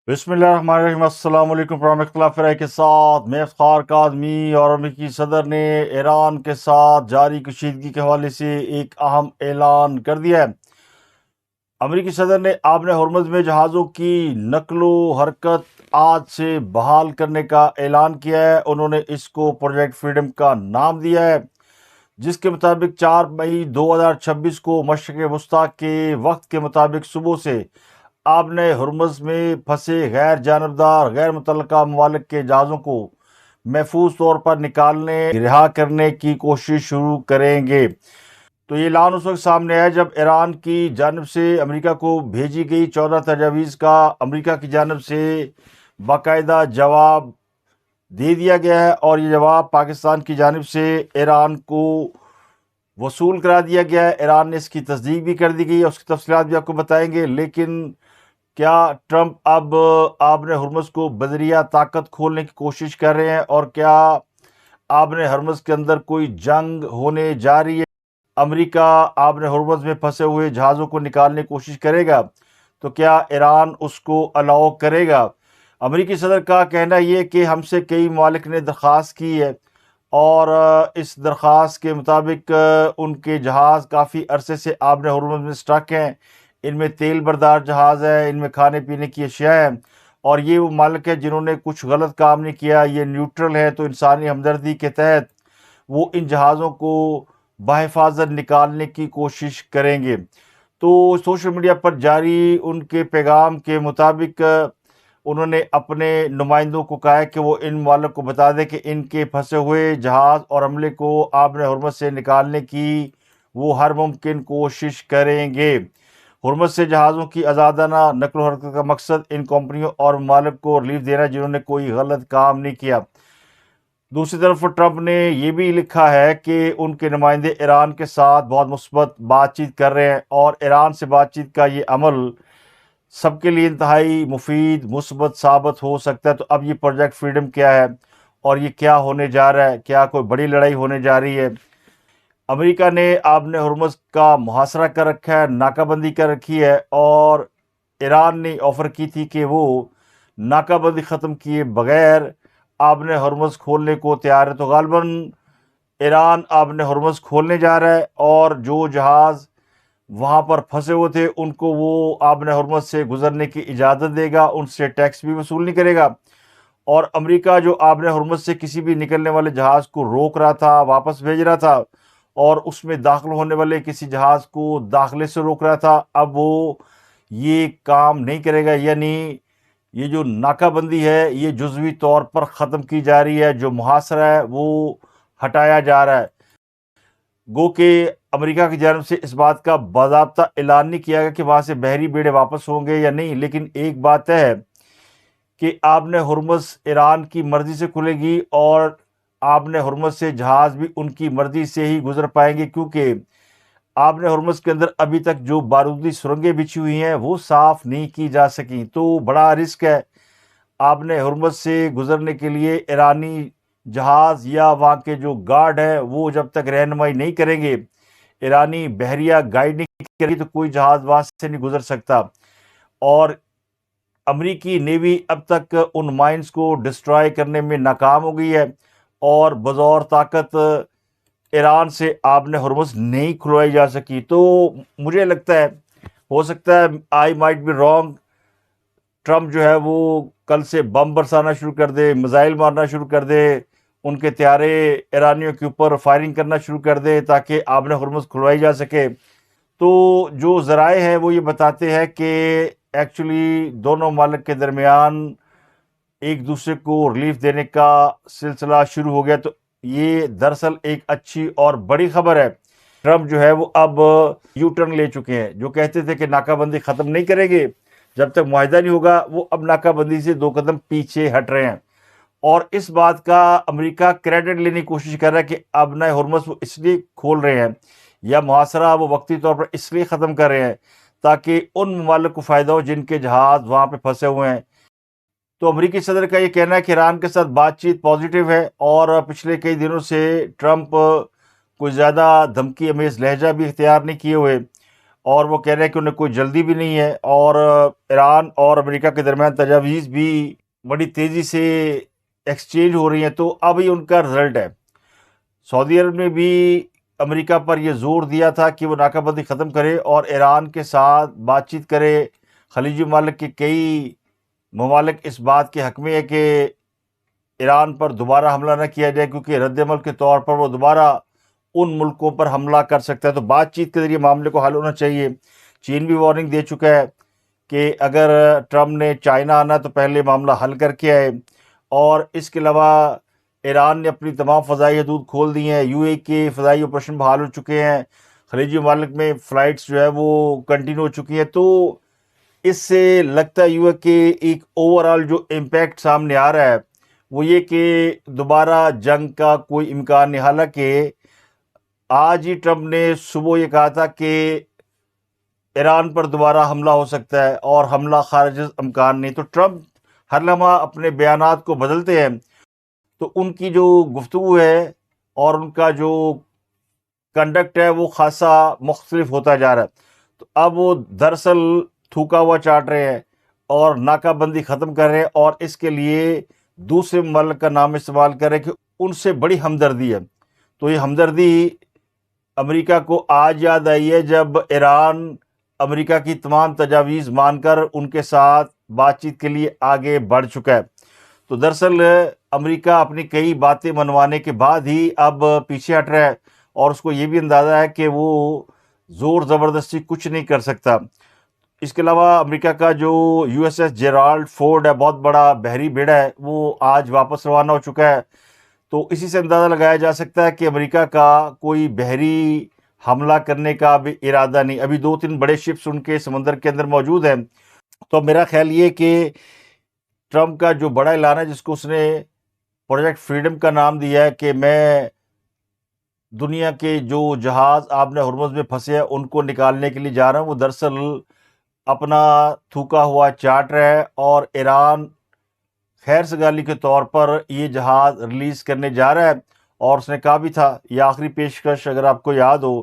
بسم اللہ الرحمن الرحیم۔ السلام علیکم ورحمۃ اللہ فرح کے ساتھ میں افتخار کاظمی۔ اور امریکی صدر نے ایران کے ساتھ جاری کشیدگی کے حوالے سے ایک اہم اعلان کر دیا ہے۔ امریکی صدر نے آبِ ہرمز میں جہازوں کی نقل و حرکت آج سے بحال کرنے کا اعلان کیا ہے۔ انہوں نے اس کو پروجیکٹ فریڈم کا نام دیا ہے، جس کے مطابق 4 مئی 2026 کو مشرق وسطیٰ کے وقت کے مطابق صبح سے آبِ ہرمز میں پھنسے غیر جانبدار غیر متعلقہ ممالک کے جہازوں کو محفوظ طور پر نکالنے رہا کرنے کی کوشش شروع کریں گے۔ تو یہ اعلان اس وقت سامنے آیا جب ایران کی جانب سے امریکہ کو بھیجی گئی 14 تجاویز کا امریکہ کی جانب سے باقاعدہ جواب دے دیا گیا ہے، اور یہ جواب پاکستان کی جانب سے ایران کو وصول کرا دیا گیا ہے۔ ایران نے اس کی تصدیق بھی کر دی گئی ہے، اس کی تفصیلات بھی آپ کو بتائیں گے۔ لیکن کیا ٹرمپ اب آبِ ہرمز کو بذریعہ طاقت کھولنے کی کوشش کر رہے ہیں، اور کیا آبِ ہرمز کے اندر کوئی جنگ ہونے جا رہی ہے؟ امریکہ آبِ ہرمز میں پھنسے ہوئے جہازوں کو نکالنے کی کوشش کرے گا تو کیا ایران اس کو الاؤ کرے گا؟ امریکی صدر کا کہنا یہ کہ ہم سے کئی ممالک نے درخواست کی ہے، اور اس درخواست کے مطابق ان کے جہاز کافی عرصے سے آبِ ہرمز میں سٹک ہیں۔ ان میں تیل بردار جہاز ہے، ان میں کھانے پینے کی اشیاء ہیں، اور یہ وہ ممالک ہیں جنہوں نے کچھ غلط کام نہیں کیا، یہ نیوٹرل ہے۔ تو انسانی ہمدردی کے تحت وہ ان جہازوں کو بحفاظت نکالنے کی کوشش کریں گے۔ تو سوشل میڈیا پر جاری ان کے پیغام کے مطابق انہوں نے اپنے نمائندوں کو کہا ہے کہ وہ ان ممالک کو بتا دیں کہ ان کے پھنسے ہوئے جہاز اور عملے کو آبِ ہرمز سے نکالنے کی وہ ہر ممکن کوشش کریں گے۔ ہرمز سے جہازوں کی آزادانہ نقل و حرکت کا مقصد ان کمپنیوں اور ممالک کو ریلیف دینا ہے جنہوں نے کوئی غلط کام نہیں کیا۔ دوسری طرف ٹرمپ نے یہ بھی لکھا ہے کہ ان کے نمائندے ایران کے ساتھ بہت مثبت بات چیت کر رہے ہیں، اور ایران سے بات چیت کا یہ عمل سب کے لیے انتہائی مفید مثبت ثابت ہو سکتا ہے۔ تو اب یہ پروجیکٹ فریڈم کیا ہے، اور یہ کیا ہونے جا رہا ہے؟ کیا کوئی بڑی لڑائی ہونے جا رہی ہے؟ امریکہ نے آبِ ہرمز کا محاصرہ کر رکھا ہے، ناکہ بندی کر رکھی ہے، اور ایران نے آفر کی تھی کہ وہ ناکہ بندی ختم کیے بغیر آبِ ہرمز کھولنے کو تیار ہے۔ تو غالباً ایران آبِ ہرمز کھولنے جا رہا ہے، اور جو جہاز وہاں پر پھنسے ہوئے تھے ان کو وہ آبِ ہرمز سے گزرنے کی اجازت دے گا، ان سے ٹیکس بھی وصول نہیں کرے گا۔ اور امریکہ جو آبِ ہرمز سے کسی بھی نکلنے والے جہاز کو روک رہا تھا، واپس بھیج رہا تھا، اور اس میں داخل ہونے والے کسی جہاز کو داخلے سے روک رہا تھا، اب وہ یہ کام نہیں کرے گا۔ یعنی یہ جو ناکہ بندی ہے یہ جزوی طور پر ختم کی جا رہی ہے، جو محاصرہ ہے وہ ہٹایا جا رہا ہے۔ گو کہ امریکہ کی جانب سے اس بات کا باضابطہ اعلان نہیں کیا گیا کہ وہاں سے بحری بیڑے واپس ہوں گے یا نہیں، لیکن ایک بات ہے کہ آبِ ہرمز ایران کی مرضی سے کھلے گی، اور آبِ ہرمز سے جہاز بھی ان کی مرضی سے ہی گزر پائیں گے، کیونکہ آبِ ہرمز کے اندر ابھی تک جو بارودی سرنگیں بچھی ہوئی ہیں وہ صاف نہیں کی جا سکیں۔ تو بڑا رسک ہے آبِ ہرمز سے گزرنے کے لیے۔ ایرانی جہاز یا وہاں کے جو گارڈ ہیں وہ جب تک رہنمائی نہیں کریں گے، ایرانی بحریہ گائیڈ نہیں کرے گی، تو کوئی جہاز وہاں سے نہیں گزر سکتا۔ اور امریکی نیوی اب تک ان مائنز کو ڈسٹرائے کرنے میں ناکام ہو گئی ہے، اور بزور طاقت ایران سے آبِ ہرمز نہیں کھلوائی جا سکی۔ تو مجھے لگتا ہے، ہو سکتا ہے I might be wrong, Trump جو ہے وہ کل سے بم برسانا شروع کر دے، میزائل مارنا شروع کر دے، ان کے طیارے ایرانیوں کے اوپر فائرنگ کرنا شروع کر دے تاکہ آبِ ہرمز کھلوائی جا سکے۔ تو جو ذرائع ہیں وہ یہ بتاتے ہیں کہ ایکچولی دونوں ممالک کے درمیان ایک دوسرے کو ریلیف دینے کا سلسلہ شروع ہو گیا۔ تو یہ دراصل ایک اچھی اور بڑی خبر ہے۔ ٹرمپ جو ہے وہ اب یو ٹرن لے چکے ہیں، جو کہتے تھے کہ ناکہ بندی ختم نہیں کریں گے جب تک معاہدہ نہیں ہوگا، وہ اب ناکہ بندی سے 2 قدم پیچھے ہٹ رہے ہیں۔ اور اس بات کا امریکہ کریڈٹ لینے کی کوشش کر رہا ہے کہ آبِ ہرمز وہ اس لیے کھول رہے ہیں، یا محاصرہ وہ وقتی طور پر اس لیے ختم کر رہے ہیں تاکہ ان ممالک کو فائدہ ہو جن کے جہاز وہاں پہ پھنسے ہوئے ہیں۔ تو امریکی صدر کا یہ کہنا ہے کہ ایران کے ساتھ بات چیت پازیٹیو ہے، اور پچھلے کئی دنوں سے ٹرمپ کوئی زیادہ دھمکی امیز لہجہ بھی اختیار نہیں کیے ہوئے، اور وہ کہہ رہے ہیں کہ انہیں کوئی جلدی بھی نہیں ہے، اور ایران اور امریکہ کے درمیان تجاویز بھی بڑی تیزی سے ایکسچینج ہو رہی ہیں، تو ابھی ان کا رزلٹ ہے۔ سعودی عرب نے بھی امریکہ پر یہ زور دیا تھا کہ وہ ناکہ بندی ختم کرے اور ایران کے ساتھ بات چیت کرے۔ خلیجی ممالک کے کئی ممالک اس بات کے حق میں ہے کہ ایران پر دوبارہ حملہ نہ کیا جائے، کیونکہ رد عمل کے طور پر وہ دوبارہ ان ملکوں پر حملہ کر سکتا ہے، تو بات چیت کے ذریعے معاملے کو حل ہونا چاہیے۔ چین بھی وارننگ دے چکا ہے کہ اگر ٹرمپ نے چائنا آنا تو پہلے معاملہ حل کر کے آئے، اور اس کے علاوہ ایران نے اپنی تمام فضائی حدود کھول دی ہیں، یو اے کے فضائی آپریشن بحال ہو چکے ہیں، خلیجی ممالک میں فلائٹس جو ہے وہ کنٹینیو ہو چکی ہیں، تو اس سے لگتا ہے یو اے کے ایک اوور آل جو امپیکٹ سامنے آ رہا ہے وہ یہ کہ دوبارہ جنگ کا کوئی امکان نہیں، حالانکہ آج ہی ٹرمپ نے صبح یہ کہا تھا کہ ایران پر دوبارہ حملہ ہو سکتا ہے اور حملہ خارج امکان نہیں۔ تو ٹرمپ ہر لمحہ اپنے بیانات کو بدلتے ہیں، تو ان کی جو گفتگو ہے اور ان کا جو کنڈکٹ ہے وہ خاصا مختلف ہوتا جا رہا ہے۔ تو اب وہ دراصل تھوکا ہوا چاٹ رہے ہیں اور ناکہ بندی ختم کر رہے ہیں، اور اس کے لیے دوسرے ممالک کا نام استعمال کر رہے ہیں کہ ان سے بڑی ہمدردی ہے۔ تو یہ ہمدردی امریکہ کو آج یاد آئی ہے جب ایران امریکہ کی تمام تجاویز مان کر ان کے ساتھ بات چیت کے لیے آگے بڑھ چکا ہے۔ تو دراصل امریکہ اپنی کئی باتیں منوانے کے بعد ہی اب پیچھے ہٹ رہا ہے، اور اس کو یہ بھی اندازہ ہے کہ وہ زور زبردستی کچھ نہیں کر سکتا۔ اس کے علاوہ امریکہ کا جو U S S Gerald Ford ہے، بہت بڑا بحری بیڑا ہے، وہ آج واپس روانہ ہو چکا ہے۔ تو اسی سے اندازہ لگایا جا سکتا ہے کہ امریکہ کا کوئی بحری حملہ کرنے کا ابھی ارادہ نہیں، ابھی 2-3 بڑے شپس ان کے سمندر کے اندر موجود ہیں۔ تو میرا خیال یہ کہ ٹرمپ کا جو بڑا اعلان ہے، جس کو اس نے پروجیکٹ فریڈم کا نام دیا ہے، کہ میں دنیا کے جو جہاز آپ نے ہرمز میں پھنسے ہیں ان کو نکالنے کے لیے جا رہا ہوں، وہ دراصل اپنا تھوکا ہوا چاٹ رہا ہے، اور ایران خیر سگالی کے طور پر یہ جہاز ریلیز کرنے جا رہا ہے۔ اور اس نے کہا بھی تھا، یہ آخری پیشکش اگر آپ کو یاد ہو،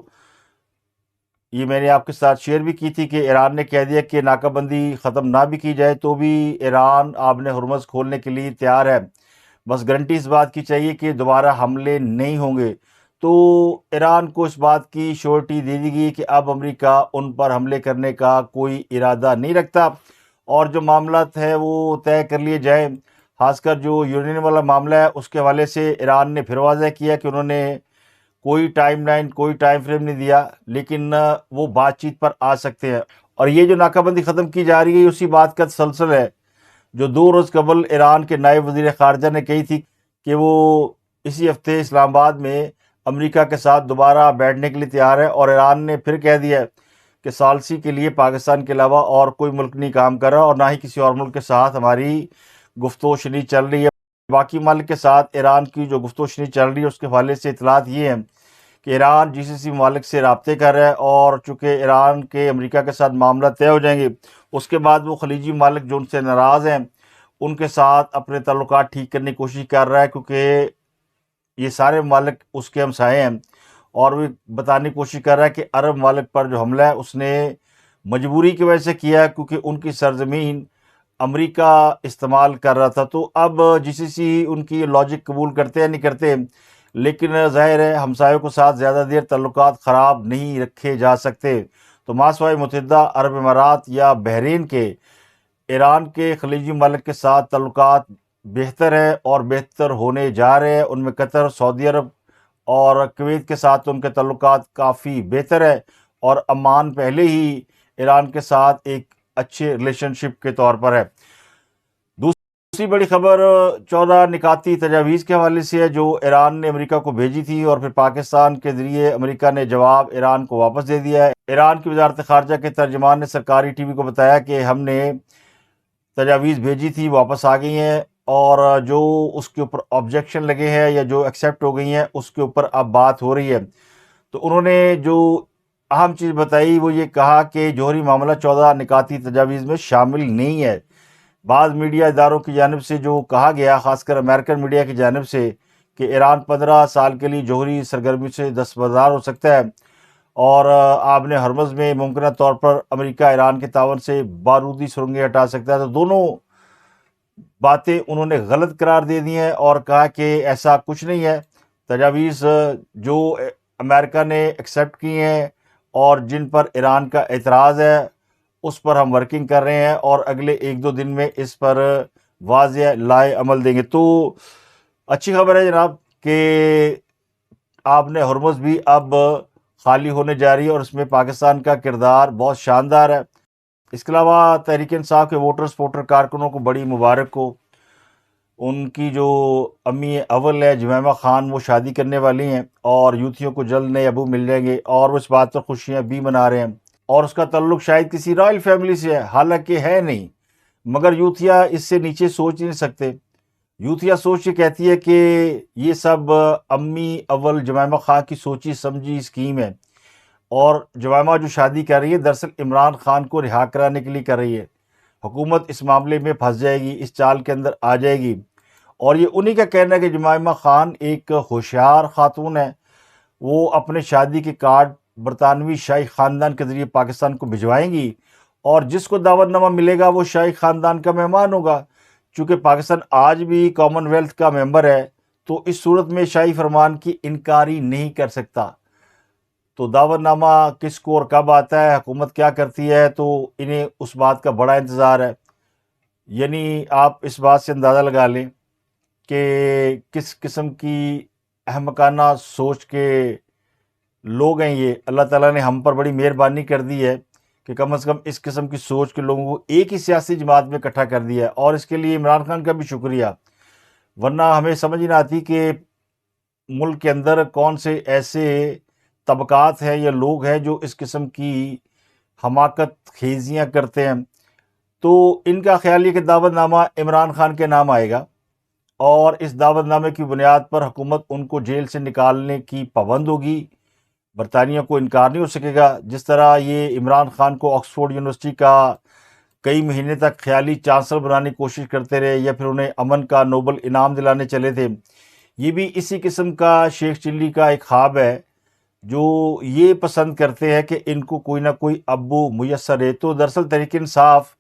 یہ میں نے آپ کے ساتھ شیئر بھی کی تھی، کہ ایران نے کہہ دیا کہ ناکہ بندی ختم نہ بھی کی جائے تو بھی ایران آبِ ہرمز کھولنے کے لیے تیار ہے، بس گارنٹی اس بات کی چاہیے کہ دوبارہ حملے نہیں ہوں گے۔ تو ایران کو اس بات کی شورٹی دے دی گئی کہ اب امریکہ ان پر حملے کرنے کا کوئی ارادہ نہیں رکھتا، اور جو معاملات ہیں وہ طے کر لیے جائیں۔ خاص کر جو یورینیم والا معاملہ ہے، اس کے حوالے سے ایران نے پھر واضح کیا کہ انہوں نے کوئی ٹائم لائن، کوئی ٹائم فریم نہیں دیا، لیکن وہ بات چیت پر آ سکتے ہیں۔ اور یہ جو ناکہ بندی ختم کی جا رہی ہے، اسی بات کا تسلسل ہے جو 2 روز قبل ایران کے نائب وزیر خارجہ نے کہی تھی کہ وہ اسی ہفتے اسلام آباد میں امریکہ کے ساتھ دوبارہ بیٹھنے کے لیے تیار ہے، اور ایران نے پھر کہہ دیا ہے کہ ثالثی کے لیے پاکستان کے علاوہ اور کوئی ملک نہیں کام کر رہا، اور نہ ہی کسی اور ملک کے ساتھ ہماری گفت و شنید چل رہی ہے۔ باقی ممالک کے ساتھ ایران کی جو گفت و شنید چل رہی ہے، اس کے حوالے سے اطلاعات یہ ہیں کہ ایران جی سی سی ممالک سے رابطے کر رہا ہے، اور چونکہ ایران کے امریکہ کے ساتھ معاملہ طے ہو جائیں گے، اس کے بعد وہ خلیجی ممالک جو ان سے ناراض ہیں ان کے ساتھ اپنے تعلقات ٹھیک کرنے کی کوشش کر رہا ہے، کیونکہ یہ سارے ممالک اس کے ہمسائے ہیں، اور وہ بتانے کی کوشش کر رہا ہے کہ عرب ممالک پر جو حملہ ہے اس نے مجبوری کی وجہ سے کیا ہے، کیونکہ ان کی سرزمین امریکہ استعمال کر رہا تھا۔ تو اب جی سی سی ان کی لاجک قبول کرتے ہیں نہیں کرتے، لیکن ظاہر ہے ہمسایوں کے ساتھ زیادہ دیر تعلقات خراب نہیں رکھے جا سکتے۔ تو ماسوائے متحدہ عرب امارات یا بحرین کے ایران کے خلیجی ممالک کے ساتھ تعلقات بہتر ہیں اور بہتر ہونے جا رہے ہیں۔ ان میں قطر، سعودی عرب اور کویت کے ساتھ ان کے تعلقات کافی بہتر ہے، اور عمان پہلے ہی ایران کے ساتھ ایک اچھے ریلیشن شپ کے طور پر ہے۔ دوسری بڑی خبر 14 نکاتی تجاویز کے حوالے سے ہے جو ایران نے امریکہ کو بھیجی تھی، اور پھر پاکستان کے ذریعے امریکہ نے جواب ایران کو واپس دے دیا ہے۔ ایران کی وزارت خارجہ کے ترجمان نے سرکاری ٹی وی کو بتایا کہ ہم نے تجاویز بھیجی تھی، واپس آ گئی ہیں، اور جو اس کے اوپر آبجیکشن لگے ہیں یا جو ایکسیپٹ ہو گئی ہیں اس کے اوپر اب بات ہو رہی ہے۔ تو انہوں نے جو اہم چیز بتائی وہ یہ کہا کہ جوہری معاملہ 14 نکاتی تجاویز میں شامل نہیں ہے۔ بعض میڈیا اداروں کی جانب سے جو کہا گیا، خاص کر امریکن میڈیا کی جانب سے، کہ ایران 15 سال کے لیے جوہری سرگرمی سے دستبردار ہو سکتا ہے، اور آپ نے ہرمز میں ممکنہ طور پر امریکہ ایران کے تعاون سے بارودی سرنگیں ہٹا سکتا ہے. تو دونوں باتیں انہوں نے غلط قرار دے دی ہیں اور کہا کہ ایسا کچھ نہیں ہے. تجاویز جو امریکہ نے ایکسیپٹ کی ہیں اور جن پر ایران کا اعتراض ہے اس پر ہم ورکنگ کر رہے ہیں اور اگلے 1-2 دن میں اس پر واضح لائے عمل دیں گے. تو اچھی خبر ہے جناب کہ آپ نے ہرمز بھی اب خالی ہونے جا رہی ہے اور اس میں پاکستان کا کردار بہت شاندار ہے. اس کے علاوہ تحریک انصاف کے ووٹر سپورٹر کارکنوں کو بڑی مبارک ہو. ان کی جو امی اول ہے جمائمہ خان وہ شادی کرنے والی ہیں اور یوتھیوں کو جلد نئے ابو مل جائیں گے اور وہ اس بات پر خوشیاں بھی منا رہے ہیں. اور اس کا تعلق شاید کسی رائل فیملی سے ہے، حالانکہ ہے نہیں، مگر یوتھیا اس سے نیچے سوچ نہیں سکتے. یوتھیا سوچ یہ کہتی ہے کہ یہ سب امی اول جمائمہ خان کی سوچی سمجھی اسکیم ہے اور جمائمہ جو شادی کر رہی ہے دراصل عمران خان کو رہا کرانے کے لیے کر رہی ہے. حکومت اس معاملے میں پھنس جائے گی، اس چال کے اندر آ جائے گی. اور یہ انہی کا کہنا ہے کہ جمائمہ خان ایک ہوشیار خاتون ہے. وہ اپنے شادی کے کارڈ برطانوی شاہی خاندان کے ذریعے پاکستان کو بھجوائیں گی اور جس کو دعوت نامہ ملے گا وہ شاہی خاندان کا مہمان ہوگا. چونکہ پاکستان آج بھی کامن ویلتھ کا ممبر ہے تو اس صورت میں شاہی فرمان کی انکاری نہیں کر سکتا. تو دعوت نامہ کس کو اور کب آتا ہے، حکومت کیا کرتی ہے، تو انہیں اس بات کا بڑا انتظار ہے. یعنی آپ اس بات سے اندازہ لگا لیں کہ کس قسم کی احمقانہ سوچ کے لوگ ہیں یہ. اللہ تعالیٰ نے ہم پر بڑی مہربانی کر دی ہے کہ کم از کم اس قسم کی سوچ کے لوگوں کو ایک ہی سیاسی جماعت میں اکٹھا کر دیا ہے اور اس کے لیے عمران خان کا بھی شکریہ. ورنہ ہمیں سمجھ نہ آتی کہ ملک کے اندر کون سے ایسے طبقات ہیں یا لوگ ہیں جو اس قسم کی حماقت خیزیاں کرتے ہیں. تو ان کا خیال یہ کہ دعوت نامہ عمران خان کے نام آئے گا اور اس دعوت نامے کی بنیاد پر حکومت ان کو جیل سے نکالنے کی پابند ہوگی. برطانیہ کو انکار نہیں ہو سکے گا. جس طرح یہ عمران خان کو آکسفورڈ یونیورسٹی کا کئی مہینے تک خیالی چانسلر بنانے کی کوشش کرتے رہے یا پھر انہیں امن کا نوبل انعام دلانے چلے تھے، یہ بھی اسی قسم کا شیخ چلی کا ایک خواب ہے جو یہ پسند کرتے ہیں کہ ان کو کوئی نہ کوئی ابو میسر ہے. تو دراصل تحریک انصاف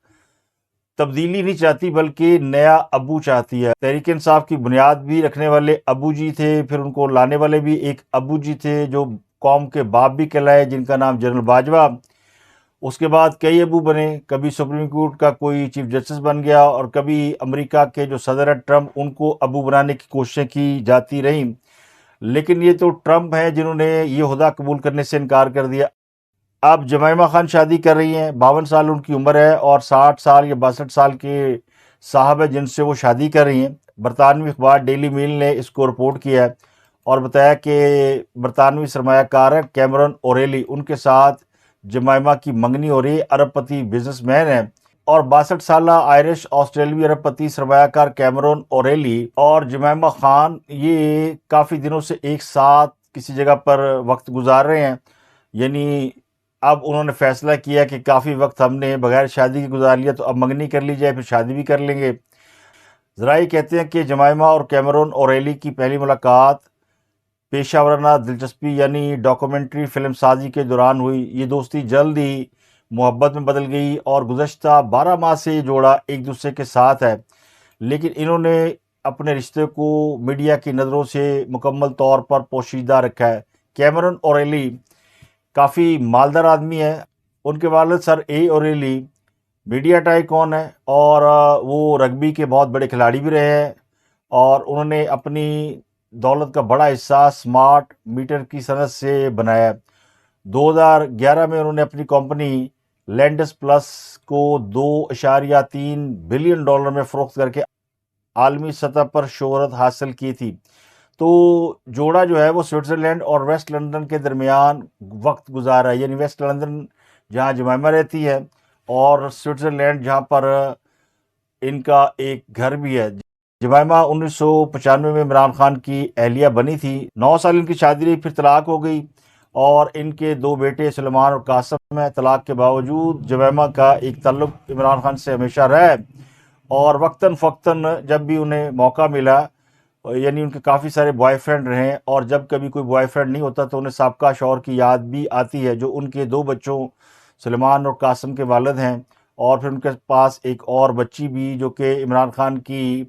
تبدیلی نہیں چاہتی بلکہ نیا ابو چاہتی ہے. تحریک انصاف کی بنیاد بھی رکھنے والے ابو جی تھے، پھر ان کو لانے والے بھی ایک ابو جی تھے جو قوم کے باپ بھی کہلائے، جن کا نام جنرل باجوہ. اس کے بعد کئی ابو بنے، کبھی سپریم کورٹ کا کوئی چیف جسٹس بن گیا اور کبھی امریکہ کے جو صدر ہے ٹرمپ ان کو ابو بنانے کی کوششیں کی جاتی رہیں. لیکن یہ تو ٹرمپ ہیں جنہوں نے یہ عہدہ قبول کرنے سے انکار کر دیا. اب جمائمہ خان شادی کر رہی ہیں، 52 سال ان کی عمر ہے اور 60 سال یا 62 سال کے صاحب ہیں جن سے وہ شادی کر رہی ہیں. برطانوی اخبار ڈیلی میل نے اس کو رپورٹ کیا ہے اور بتایا کہ برطانوی سرمایہ کار کیمرون اوریلی ان کے ساتھ جمائمہ کی منگنی ہو رہی ہے. ارب پتی بزنس مین ہیں اور 62 سالہ آئرش آسٹریلوی ارب پتی سرمایہ کار کیمرون اوریلی اور جمائمہ خان یہ کافی دنوں سے ایک ساتھ کسی جگہ پر وقت گزار رہے ہیں. یعنی اب انہوں نے فیصلہ کیا کہ کافی وقت ہم نے بغیر شادی کے گزار لیا تو اب منگنی کر لی جائے، پھر شادی بھی کر لیں گے. ذرائع کہتے ہیں کہ جمائمہ اور کیمرون اوریلی کی پہلی ملاقات پیشہ ورانہ دلچسپی یعنی ڈاکومنٹری فلم سازی کے دوران ہوئی. یہ دوستی جلد ہی محبت میں بدل گئی اور گزشتہ 12 ماہ سے یہ جوڑا ایک دوسرے کے ساتھ ہے. لیکن انہوں نے اپنے رشتے کو میڈیا کی نظروں سے مکمل طور پر پوشیدہ رکھا ہے. کیمرون اوریلی کافی مالدار آدمی ہے. ان کے والد سر اے اوریلی میڈیا ٹائکون ہے اور وہ رگبی کے بہت بڑے کھلاڑی بھی رہے ہیں اور انہوں نے اپنی دولت کا بڑا حصہ سمارٹ میٹر کی صنعت سے بنایا. 2011 میں انہوں نے اپنی کمپنی لینڈس پلس کو $2.3 بلین میں فروخت کر کے عالمی سطح پر شہرت حاصل کی تھی. تو جوڑا جو ہے وہ سوئٹزرلینڈ اور ویسٹ لندن کے درمیان وقت گزارا ہے. یعنی ویسٹ لندن جہاں جمائمہ رہتی ہے اور سوئٹزرلینڈ جہاں پر ان کا ایک گھر بھی ہے. جمائمہ 1995 میں عمران خان کی اہلیہ بنی تھی. 9 سال ان کی شادی رہی، پھر طلاق ہو گئی اور ان کے 2 بیٹے سلیمان اور قاسم ہیں. طلاق کے باوجود جمائمہ کا ایک تعلق عمران خان سے ہمیشہ رہا ہے اور وقتاً فوقتاً جب بھی انہیں موقع ملا یعنی ان کے کافی سارے بوائے فرینڈ رہے ہیں، اور جب کبھی کوئی بوائے فرینڈ نہیں ہوتا تو انہیں سابقہ شوہر کی یاد بھی آتی ہے، جو ان کے 2 بچوں سلیمان اور قاسم کے والد ہیں، اور پھر ان کے پاس ایک اور بچی بھی جو کہ عمران خان کی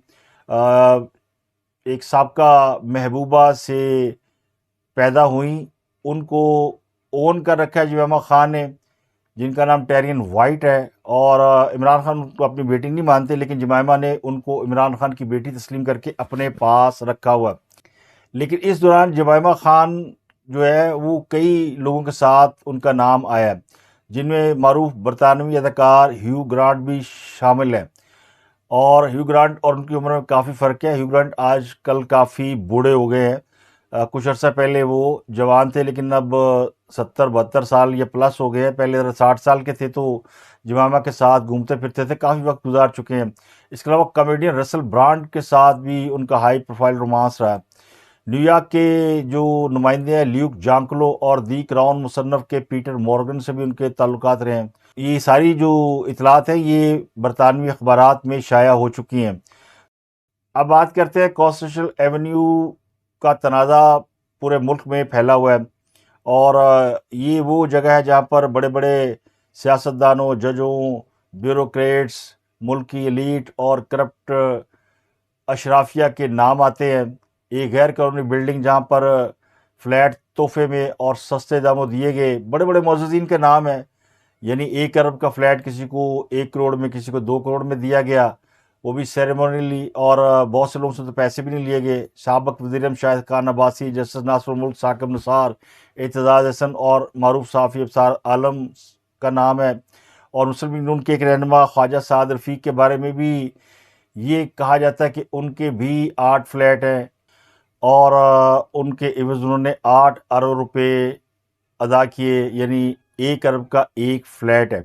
ایک سابقہ محبوبہ سے پیدا ہوئیں۔ ان کو اون کر رکھا ہے جمیمہ خان نے، جن کا نام ٹیرین وائٹ ہے، اور عمران خان ان کو اپنی بیٹی نہیں مانتے، لیکن جمائمہ نے ان کو عمران خان کی بیٹی تسلیم کر کے اپنے پاس رکھا ہوا ہے۔ لیکن اس دوران جمائمہ خان جو ہے وہ کئی لوگوں کے ساتھ ان کا نام آیا ہے، جن میں معروف برطانوی اداکار ہیو گرانٹ بھی شامل ہے، اور ہیو گرانٹ اور ان کی عمر میں کافی فرق ہے۔ ہیو گرانٹ آج کل کافی بوڑھے ہو گئے ہیں، کچھ عرصہ پہلے وہ جوان تھے، لیکن اب 70-72 سال یا پلس ہو گئے ہیں۔ پہلے 60 سال کے تھے تو جمائمہ کے ساتھ گھومتے پھرتے تھے، کافی وقت گزار چکے ہیں۔ اس کے علاوہ کامیڈین رسل برانڈ کے ساتھ بھی ان کا ہائی پروفائل رومانس رہا ہے۔ نیو یارک کے جو نمائندے ہیں لیوک جانکلو اور دی کراؤن مصنف کے پیٹر مورگن سے بھی ان کے تعلقات رہے ہیں۔ یہ ساری جو اطلاعات ہیں یہ برطانوی اخبارات میں شائع ہو چکی ہیں۔ اب بات کرتے ہیں کانسٹیٹیوشنل ایونیو کا تنازع پورے ملک میں پھیلا ہوا ہے، اور یہ وہ جگہ ہے جہاں پر بڑے بڑے سیاستدانوں، ججوں، بیوروکریٹس، ملکی ایلیٹ اور کرپٹ اشرافیہ کے نام آتے ہیں۔ ایک غیر قانونی بلڈنگ جہاں پر فلیٹ تحفے میں اور سستے داموں دیے گئے، بڑے بڑے معززین کے نام ہیں، یعنی 1 ارب کا فلیٹ کسی کو 1 کروڑ میں، کسی کو 2 کروڑ میں دیا گیا، وہ بھی سیریمونیلی، اور بہت سے لوگوں سے تو پیسے بھی نہیں لیے گئے۔ سابق وزیر اعظم شاہد خان عباسی، جسٹس ناصر الملک ثاقب نثار، اعتزاز احسن اور معروف صحافی ابصار عالم کا نام ہے، اور مسلم لیگ نون کے ایک رہنما خواجہ سعد رفیق کے بارے میں بھی یہ کہا جاتا ہے کہ ان کے بھی 8 فلیٹ ہیں، اور ان کے عوض انہوں نے 8 ارب روپے ادا کیے، یعنی 1 ارب کا 1 فلیٹ ہے۔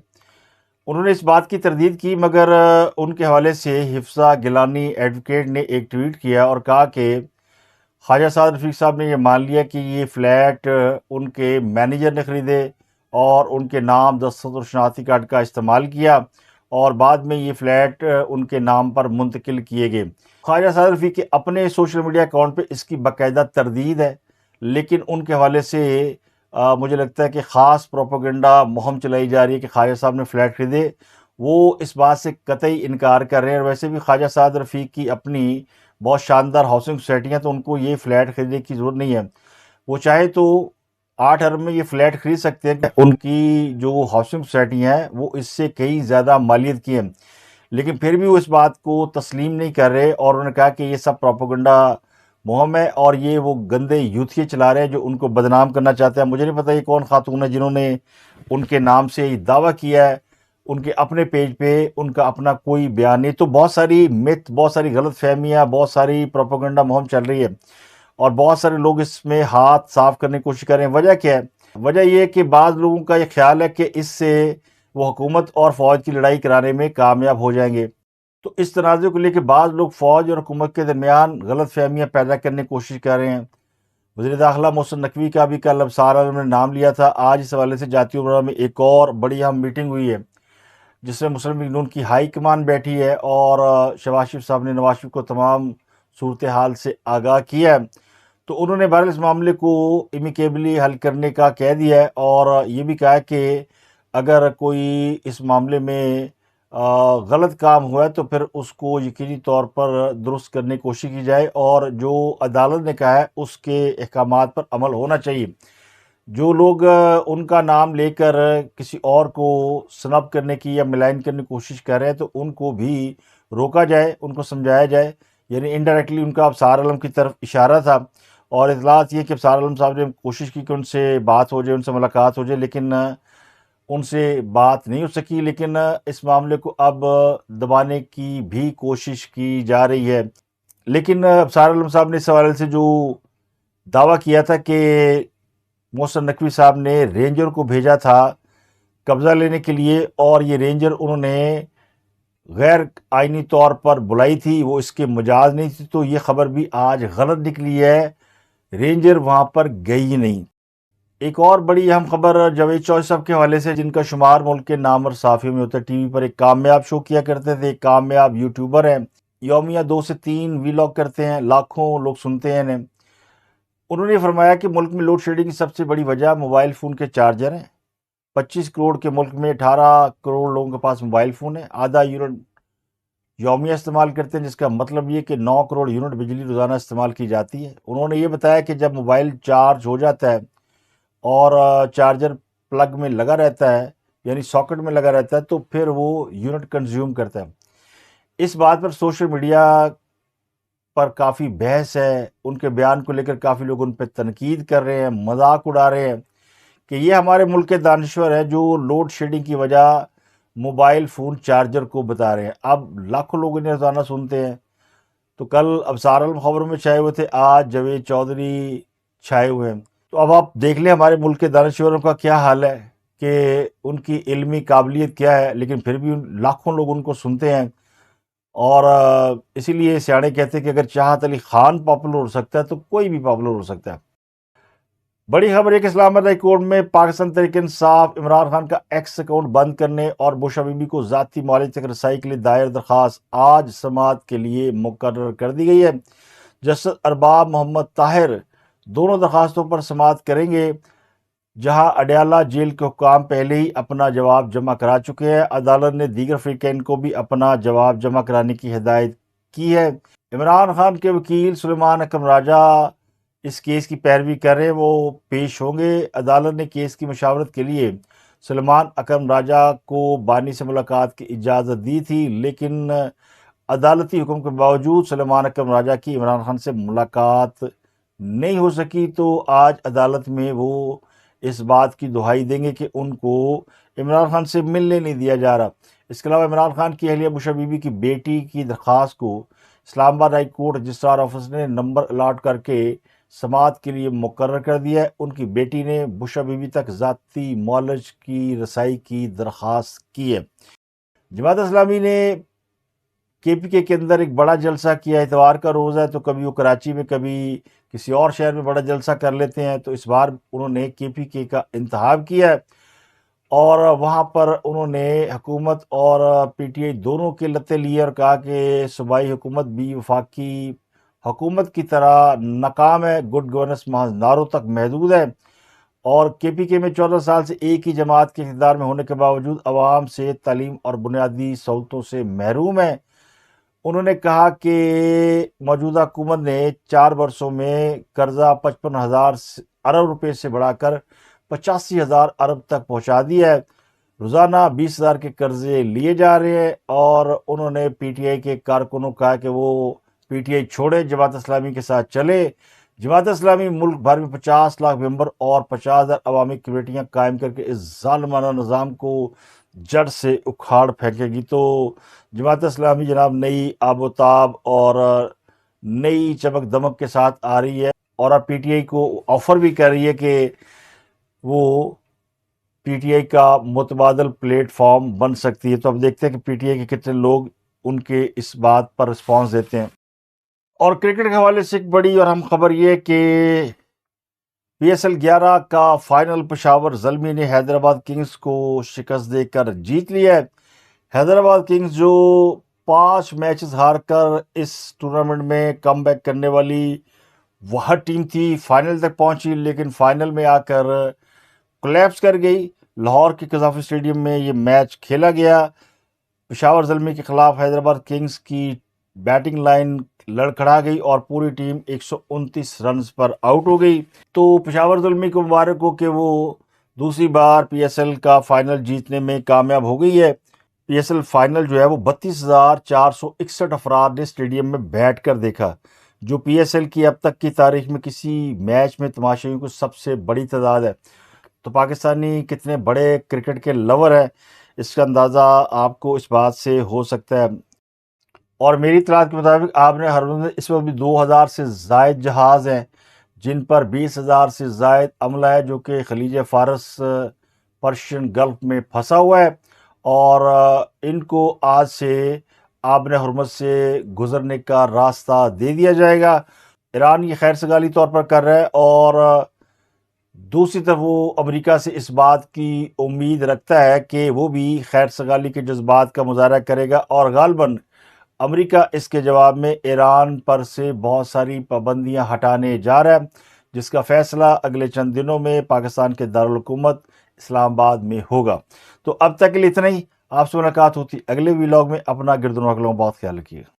انہوں نے اس بات کی تردید کی، مگر ان کے حوالے سے حفصہ گیلانی ایڈوکیٹ نے ایک ٹویٹ کیا اور کہا کہ خواجہ سعد رفیق صاحب نے یہ مان لیا کہ یہ فلیٹ ان کے مینیجر نے خریدے، اور ان کے نام، دستخط اور شناختی کارڈ کا استعمال کیا، اور بعد میں یہ فلیٹ ان کے نام پر منتقل کیے گئے۔ خواجہ سعد رفیق کے اپنے سوشل میڈیا اکاؤنٹ پہ اس کی باقاعدہ تردید ہے، لیکن ان کے حوالے سے مجھے لگتا ہے کہ خاص پروپیگنڈا مہم چلائی جا رہی ہے کہ خواجہ صاحب نے فلیٹ خریدے۔ وہ اس بات سے قطعی انکار کر رہے ہیں، اور ویسے بھی خواجہ سعد رفیق کی اپنی بہت شاندار ہاؤسنگ سوسائٹی ہیں، تو ان کو یہ فلیٹ خریدنے کی ضرورت نہیں ہے۔ وہ چاہے تو 8 ارب میں یہ فلیٹ خرید سکتے ہیں، ان کی جو ہاؤسنگ سوسائٹی ہیں وہ اس سے کئی زیادہ مالیت کی ہیں، لیکن پھر بھی وہ اس بات کو تسلیم نہیں کر رہے، اور انہوں نے کہا کہ یہ سب پروپیگنڈا مہم ہے، اور یہ وہ گندے یوتھیے چلا رہے ہیں جو ان کو بدنام کرنا چاہتے ہیں۔ مجھے نہیں پتہ یہ کون خاتون ہے جنہوں نے ان کے نام سے یہ دعویٰ کیا ہے، ان کے اپنے پیج پہ ان کا اپنا کوئی بیان نہیں۔ تو بہت ساری مت، بہت ساری غلط فہمیاں، بہت ساری پروپیگنڈا مہم چل رہی ہے، اور بہت سارے لوگ اس میں ہاتھ صاف کرنے کی کوشش کر رہے ہیں۔ وجہ کیا ہے؟ وجہ یہ ہے کہ بعض لوگوں کا یہ خیال ہے کہ اس سے وہ حکومت اور فوج کی لڑائی کرانے میں کامیاب ہو جائیں گے۔ تو اس تنازع کو لے کے بعض لوگ فوج اور حکومت کے درمیان غلط فہمیاں پیدا کرنے کی کوشش کر رہے ہیں۔ وزیر داخلہ محسن نقوی کا بھی کل ابصار عالم نے نام لیا تھا۔ آج اس حوالے سے جاتی امراء میں ایک اور بڑی اہم میٹنگ ہوئی ہے، جس میں مسلم لیگ نون کی ہائی کمان بیٹھی ہے، اور شہباز شریف صاحب نے نواز شریف کو تمام صورتحال سے آگاہ کیا ہے۔ تو انہوں نے بہرحال اس معاملے کو امیکیبلی حل کرنے کا کہہ دیا ہے، اور یہ بھی کہا ہے کہ اگر کوئی اس معاملے میں غلط کام ہوا ہے تو پھر اس کو یقینی طور پر درست کرنے کی کوشش کی جائے، اور جو عدالت نے کہا ہے اس کے احکامات پر عمل ہونا چاہیے۔ جو لوگ ان کا نام لے کر کسی اور کو سنب کرنے کی یا ملائن کرنے کی کوشش کر رہے ہیں تو ان کو بھی روکا جائے، ان کو سمجھایا جائے، یعنی انڈائریکٹلی ان کا ابصار عالم کی طرف اشارہ تھا، اور اطلاعات یہ کہ ابصار عالم صاحب نے کوشش کی کہ ان سے بات ہو جائے، ان سے ملاقات ہو جائے، لیکن ان سے بات نہیں ہو سکی۔ لیکن اس معاملے کو اب دبانے کی بھی کوشش کی جا رہی ہے۔ لیکن ابصار عالم صاحب نے اس حوالے سے جو دعویٰ کیا تھا کہ محسن نقوی صاحب نے رینجر کو بھیجا تھا قبضہ لینے کے لیے، اور یہ رینجر انہوں نے غیر آئینی طور پر بلائی تھی، وہ اس کے مجاز نہیں تھی، تو یہ خبر بھی آج غلط نکلی ہے، رینجر وہاں پر گئی نہیں۔ ایک اور بڑی اہم خبر جاوید چوہدری صاحب کے حوالے سے، جن کا شمار ملک کے نامور صحافیوں میں ہوتا ہے، ٹی وی پر ایک کامیاب شو کیا کرتے تھے، ایک کامیاب یوٹیوبر ہیں، یومیہ 2 سے 3 ویلاگ کرتے ہیں، لاکھوں لوگ سنتے ہیں انہیں۔ انہوں نے فرمایا کہ ملک میں لوڈ شیڈنگ کی سب سے بڑی وجہ موبائل فون کے چارجر ہیں۔ 25 کروڑ کے ملک میں 18 کروڑ لوگوں کے پاس موبائل فون ہے، آدھا یونٹ یومیہ استعمال کرتے ہیں، جس کا مطلب یہ کہ 9 کروڑ یونٹ بجلی روزانہ استعمال کی جاتی ہے۔ انہوں نے یہ بتایا کہ جب موبائل چارج ہو جاتا ہے اور چارجر پلگ میں لگا رہتا ہے، یعنی ساکٹ میں لگا رہتا ہے، تو پھر وہ یونٹ کنزیوم کرتا ہے۔ اس بات پر سوشل میڈیا پر کافی بحث ہے، ان کے بیان کو لے کر کافی لوگ ان پہ تنقید کر رہے ہیں، مذاق اڑا رہے ہیں کہ یہ ہمارے ملک کے دانشور ہیں جو لوڈ شیڈنگ کی وجہ موبائل فون چارجر کو بتا رہے ہیں۔ اب لاکھوں لوگ انہیں روزانہ سنتے ہیں۔ تو کل ابصار علم خبروں میں چھائے ہوئے تھے، آج جاوید چودھری چھائے ہوئے ہیں۔ تو اب آپ دیکھ لیں ہمارے ملک کے دانشوروں کا کیا حال ہے کہ ان کی علمی قابلیت کیا ہے، لیکن پھر بھی لاکھوں لوگ ان کو سنتے ہیں۔ اور اسی لیے سیاڑے کہتے ہیں کہ اگر چاہت علی خان پاپولر ہو سکتا ہے تو کوئی بھی پاپولر ہو سکتا ہے۔ بڑی خبر ہے کہ اسلام آباد ہائی کورٹ میں پاکستان تحریک انصاف عمران خان کا ایکس اکاؤنٹ بند کرنے اور بشرا بی بی کو ذاتی مالی تک رسائی کے لیے دائر درخواست آج سماعت کے لیے مقرر کر دی گئی ہے۔ جسٹس ارباب محمد طاہر دونوں درخواستوں پر سماعت کریں گے، جہاں اڈیالہ جیل کے حکام پہلے ہی اپنا جواب جمع کرا چکے ہیں۔ عدالت نے دیگر فریقین کو بھی اپنا جواب جمع کرانے کی ہدایت کی ہے۔ عمران خان کے وکیل سلیمان اکرم راجہ اس کیس کی پیروی کر رہے ہیں، وہ پیش ہوں گے۔ عدالت نے کیس کی مشاورت کے لیے سلیمان اکرم راجہ کو بانی سے ملاقات کی اجازت دی تھی، لیکن عدالتی حکم کے باوجود سلیمان اکرم راجہ کی عمران خان سے ملاقات نہیں ہو سکی۔ تو آج عدالت میں وہ اس بات کی دہائی دیں گے کہ ان کو عمران خان سے ملنے نہیں دیا جا رہا۔ اس کے علاوہ عمران خان کی اہلیہ بشرا بی بی کی بیٹی کی درخواست کو اسلام آباد ہائی کورٹ رجسٹرار آفس نے نمبر الاٹ کر کے سماعت کے لیے مقرر کر دیا ہے۔ ان کی بیٹی نے بشرا بی بی تک ذاتی معالج کی رسائی کی درخواست کی ہے۔ جماعت اسلامی نے کے پی کے اندر ایک بڑا جلسہ کیا، اتوار کا روز ہے تو کبھی وہ کراچی میں کبھی کسی اور شہر میں بڑا جلسہ کر لیتے ہیں، تو اس بار انہوں نے کے پی کے کا انتخاب کیا ہے اور وہاں پر انہوں نے حکومت اور پی ٹی آئی دونوں کے لتے لیے اور کہا کہ صوبائی حکومت بھی وفاقی حکومت کی طرح ناکام ہے، گڈ گورننس محض نعروں تک محدود ہے، اور کے پی کے میں 14 سال سے ایک ہی جماعت کے اقتدار میں ہونے کے باوجود عوام سے تعلیم اور بنیادی سہولتوں سے محروم ہے۔ انہوں نے کہا کہ موجودہ حکومت نے 4 برسوں میں قرضہ 55,000 ارب روپے سے بڑھا کر 85,000 ارب تک پہنچا دیا ہے۔ روزانہ 20,000 کے قرضے لیے جا رہے ہیں، اور انہوں نے پی ٹی آئی کے کارکنوں کہا کہ وہ پی ٹی آئی چھوڑے، جماعت اسلامی کے ساتھ چلے۔ جماعت اسلامی ملک بھر میں 50 لاکھ ممبر اور 50,000 عوامی کمیٹیاں قائم کر کے اس ظالمانہ نظام کو جڑ سے اکھاڑ پھینکے گی۔ تو جماعت اسلامی جناب نئی آب و تاب اور نئی چمک دمک کے ساتھ آ رہی ہے، اور اب پی ٹی آئی کو آفر بھی کر رہی ہے کہ وہ پی ٹی آئی کا متبادل پلیٹ فارم بن سکتی ہے۔ تو اب دیکھتے ہیں کہ پی ٹی آئی کے کتنے لوگ ان کے اس بات پر رسپانس دیتے ہیں۔ اور کرکٹ کے حوالے سے ایک بڑی اور اہم خبر یہ کہ پی ایس ایل 11 کا فائنل پشاور زلمی نے حیدرآباد کنگز کو شکست دے کر جیت لیا ہے۔ حیدرآباد کنگز جو 5 میچز ہار کر اس ٹورنامنٹ میں کم بیک کرنے والی وہ ٹیم تھی، فائنل تک پہنچی، لیکن فائنل میں آ کر کولیپس کر گئی۔ لاہور کے قذافی اسٹیڈیم میں یہ میچ کھیلا گیا۔ پشاور زلمی کے خلاف حیدرآباد کنگز کی بیٹنگ لائن لڑکھڑا گئی اور پوری ٹیم 129 رنز پر آؤٹ ہو گئی۔ تو پشاور زلمی کو مبارک ہو کہ وہ دوسری بار پی ایس ایل کا فائنل جیتنے میں کامیاب ہو گئی ہے۔ پی ایس ایل فائنل جو ہے وہ 32,461 افراد نے اسٹیڈیم میں بیٹھ کر دیکھا، جو پی ایس ایل کی اب تک کی تاریخ میں کسی میچ میں تماشائیوں کو سب سے بڑی تعداد ہے۔ تو پاکستانی کتنے بڑے کرکٹ کے لور ہیں، اس کا اندازہ آپ کو اس بات سے ہو سکتا ہے۔ اور میری اطلاعات کے مطابق آپ نے ہر روز اس وقت بھی 2,000 سے زائد جہاز ہیں، جن پر 20,000 سے زائد عملہ ہے، جو کہ خلیج فارس پرشین گلف میں پھنسا ہوا ہے، اور ان کو آج سے آبِ حرمت سے گزرنے کا راستہ دے دیا جائے گا۔ ایران یہ خیر سگالی طور پر کر رہا ہے، اور دوسری طرف وہ امریکہ سے اس بات کی امید رکھتا ہے کہ وہ بھی خیر سگالی کے جذبات کا مظاہرہ کرے گا، اور غالباً امریکہ اس کے جواب میں ایران پر سے بہت ساری پابندیاں ہٹانے جا رہا ہے، جس کا فیصلہ اگلے چند دنوں میں پاکستان کے دارالحکومت اسلام آباد میں ہوگا۔ تو اب تک کے لیے اتنا ہی، آپ سے ملاقات ہوتی اگلے ویلاگ میں۔ اپنا گرد و نواح کا بہت خیال رکھیے۔